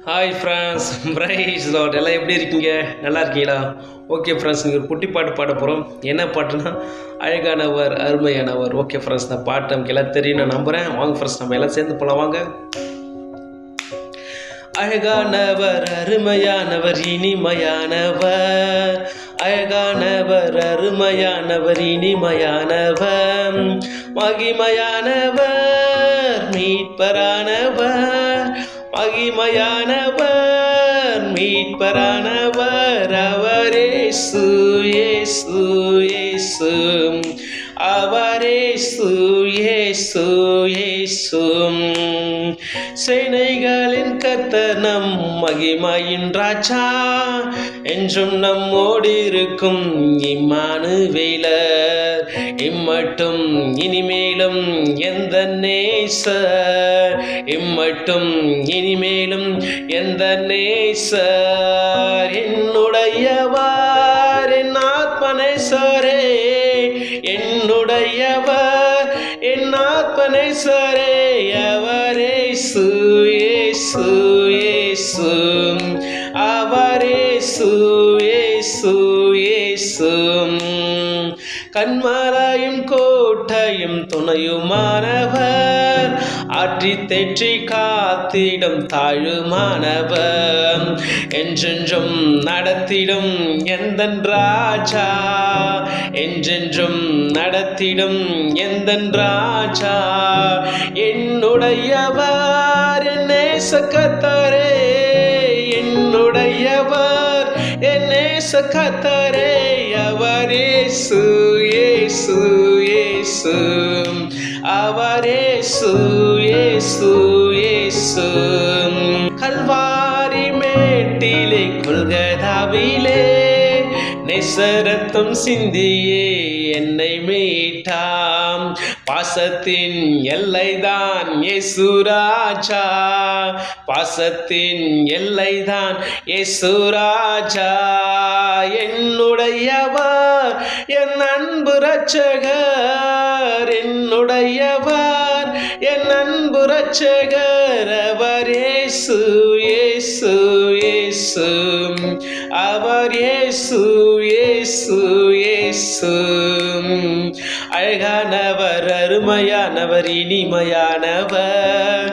Hi friends, price Lord. எல்லாம் எப்படி இருக்கீங்க? நல்லா இருக்கீங்களா? ஓகே ஃப்ரெண்ட்ஸ், நீங்கள் ஒரு குட்டி பாட்டு பாட போகிறோம். என்ன பாட்டுனா அழகானவர் அருமையானவர். ஓகே ஃப்ரெண்ட்ஸ், இந்த பாட்டு நமக்கு எல்லாம் தெரியும் நான் நம்புகிறேன். வாங்க ஃப்ரெண்ட்ஸ், நம்ம எல்லாம் சேர்ந்து போகலாம் வாங்க. அழகானவர் அருமையானவர் இனிமையானவர், அழகானவர் அருமையானவர் இனிமையானவர், மகிமையானவர் மீட்பரானவர், மகிமையானவர் மீட்பரானவர், அவரேசு இயேசு இயேசு, அவரேசு இயேசு இயேசு. சேனைகளின் கர்த்தர் நம் மகிமையின் ராஜா, என்றும் நம்மோடு இருக்கும் இம்மானுவேலர், இம்மட்டும் இனிமேலும் எந்த நேசர், இம்மட்டும் இனிமேலும் எந்த நேசர், என்னுடையவர் என் ஆத்மநேசரே, என்னுடையவர் என் ஆத்மநேசரே, அவரேசு இயேசு இயேசு, அவரேசு இயேசு இயேசு. கண்மலையும் கோட்டையும் துணையுமானவர், ஆற்றி தேற்றி காத்திடும் தாழுமானவர், என்றென்றும் நடத்திடும் எந்தன் ராஜா, என்றென்றும் நடத்திடும் எந்தன் ராஜா, என்னுடையவர் என் நேச கர்த்தரே, என்னுடையவர் என் நேச கர்த்தரே, அவரேசு இயேசு இயேசு, அவரேசு இயேசு இயேசு. கல்வாரி மேட்டிலே கொல்கதாவிலே நேசரத்தம் சிந்தியே என்னை மீட்டாம், பாசத்தின் எல்லைதான் இயேசு ராஜா, பாசத்தின் எல்லைதான் இயேசு ராஜா, என்னுடையவர் என் அன்பு ரட்சகர், என்னுடையவர் என் அன்பு ரட்சகர், அவர் இயேசு இயேசு இயேசு, அவர் இயேசு இயேசு இயேசு. அழகானவர் அருமையானவர் இனிமையானவர்,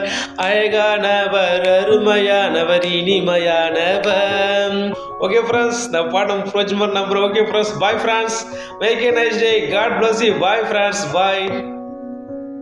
அழகானவர் அருமையானவர் இனிமையானவர். Okay friends, the part of Project number. Okay friends, bye friends, make a nice day, God bless you, bye friends, bye.